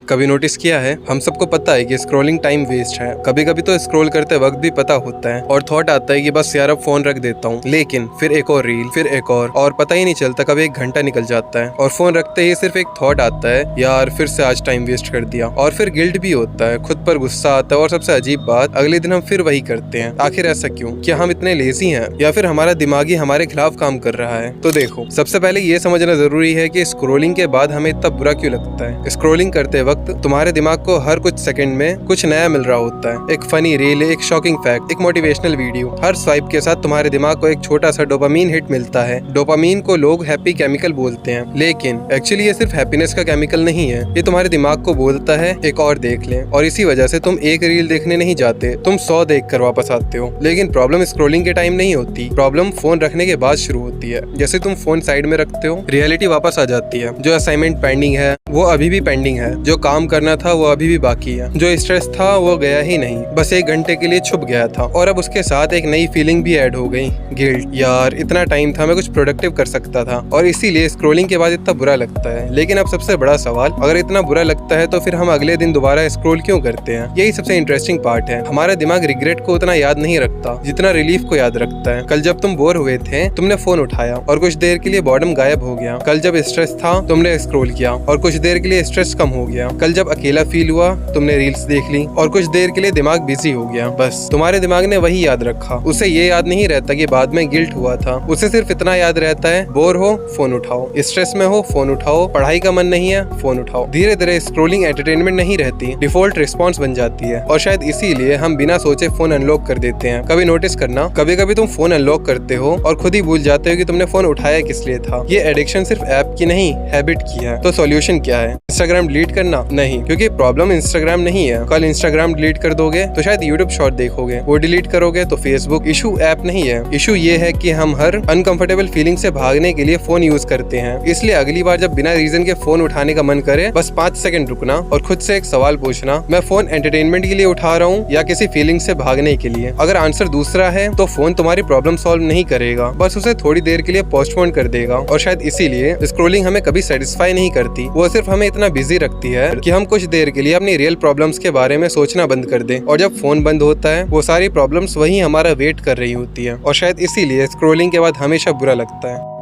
कभी नोटिस किया है, हम सबको पता है कि स्क्रॉलिंग टाइम वेस्ट है। कभी कभी तो स्क्रॉल करते वक्त भी पता होता है और थॉट आता है कि बस यार अब फोन रख देता हूँ, लेकिन फिर एक और रील, फिर एक और पता ही नहीं चलता कब एक घंटा निकल जाता है और फोन रखते ही सिर्फ एक थॉट आता है, यार फिर से आज टाइम वेस्ट कर दिया। और फिर गिल्ट भी होता है, खुद पर गुस्सा आता है और सबसे अजीब बात, अगले दिन हम फिर वही करते हैं। आखिर ऐसा क्यों? क्या हम इतने लेजी हैं या फिर हमारा दिमाग ही हमारे खिलाफ काम कर रहा है? तो देखो, सबसे पहले ये समझना जरूरी है कि स्क्रॉलिंग के बाद हमें इतना बुरा क्यों लगता है। स्क्रॉलिंग करते वक्त तुम्हारे दिमाग को हर कुछ सेकंड में कुछ नया मिल रहा होता है। एक फनी रील, एक शॉकिंग फैक्ट, एक मोटिवेशनल वीडियो। हर स्वाइप के साथ तुम्हारे दिमाग को एक छोटा सा डोपामीन हिट मिलता है। डोपामीन को लोग हैप्पी केमिकल बोलते हैं, लेकिन एक्चुअली ये सिर्फ हैप्पीनेस का केमिकल नहीं है। ये तुम्हारे दिमाग को बोलता है एक और देख लें, और इसी वजह से तुम एक रील देखने नहीं जाते, तुम 100 देख कर वापस आते हो। लेकिन प्रॉब्लम स्क्रॉलिंग के टाइम नहीं होती, प्रॉब्लम फोन रखने के बाद शुरू होती है। जैसे तुम फोन साइड में रखते हो, रियलिटी वापस आ जाती है। जो असाइनमेंट पेंडिंग है वो अभी भी पेंडिंग है, जो काम करना था वो अभी भी बाकी है, जो स्ट्रेस था वो गया ही नहीं, बस एक घंटे के लिए छुप गया था। और अब उसके साथ एक नई फीलिंग भी ऐड हो गई, गिल्ट। यार इतना टाइम था, मैं कुछ प्रोडक्टिव कर सकता था, और इसीलिए स्क्रॉलिंग के बाद इतना बुरा लगता है। लेकिन अब सबसे बड़ा सवाल, अगर इतना बुरा लगता है तो फिर हम अगले दिन दोबारा स्क्रॉल क्यों करते हैं? यही सबसे इंटरेस्टिंग पार्ट है। हमारा दिमाग रिग्रेट को उतना याद नहीं रखता जितना रिलीफ को याद रखता है। कल जब तुम बोर हुए थे, तुमने फोन उठाया और कुछ देर के लिए बॉर्डम गायब हो गया। कल जब स्ट्रेस था, तुमने स्क्रॉल किया और कुछ देर के लिए स्ट्रेस कम हो गया। कल जब अकेला फील हुआ, तुमने रील्स देख ली और कुछ देर के लिए दिमाग बिजी हो गया। बस तुम्हारे दिमाग ने वही याद रखा। उसे ये याद नहीं रहता कि बाद में गिल्ट हुआ था। उसे सिर्फ इतना याद रहता है, बोर हो फोन उठाओ, स्ट्रेस में हो फोन उठाओ, पढ़ाई का मन नहीं है फोन उठाओ। धीरे धीरे स्क्रॉलिंग एंटरटेनमेंट नहीं रहती, डिफॉल्ट रिस्पॉन्स बन जाती है। और शायद इसीलिए हम बिना सोचे फोन अनलॉक कर देते हैं। कभी नोटिस करना, कभी कभी तुम फोन अनलॉक करते हो और खुद ही भूल जाते हो कि तुमने फोन उठाया किस लिए था। ये एडिक्शन सिर्फ ऐप की नहीं, हैबिट की है। तो सॉल्यूशन क्या है? इंस्टाग्राम डिलीट करना? नहीं, क्योंकि प्रॉब्लम इंस्टाग्राम नहीं है। कल इंस्टाग्राम डिलीट कर दोगे तो शायद यूट्यूब शॉर्ट देखोगे, वो डिलीट करोगे तो फेसबुक। इशू ऐप नहीं है, इशू ये है कि हम हर अनकंफर्टेबल फीलिंग से भागने के लिए फोन यूज करते हैं। इसलिए अगली बार जब बिना रीजन के फोन उठाने का मन करे, बस 5 सेकंड रुकना और खुद से एक सवाल पूछना, मैं फोन एंटरटेनमेंट के लिए उठा रहा हूँ या किसी फीलिंग से भागने के लिए? अगर आंसर दूसरा है तो फोन तुम्हारी प्रॉब्लम सॉल्व नहीं करेगा, बस उसे थोड़ी देर के लिए पोस्टपोन कर देगा। और शायद इसीलिए स्क्रॉलिंग हमें कभी सेटिस्फाई नहीं करती, वो सिर्फ हमें इतना बिजी रखती है कि हम कुछ देर के लिए अपनी रियल प्रॉब्लम्स के बारे में सोचना बंद कर दें। और जब फोन बंद होता है, वो सारी प्रॉब्लम्स वही हमारा वेट कर रही होती है। और शायद इसीलिए स्क्रॉलिंग के बाद हमेशा बुरा लगता है।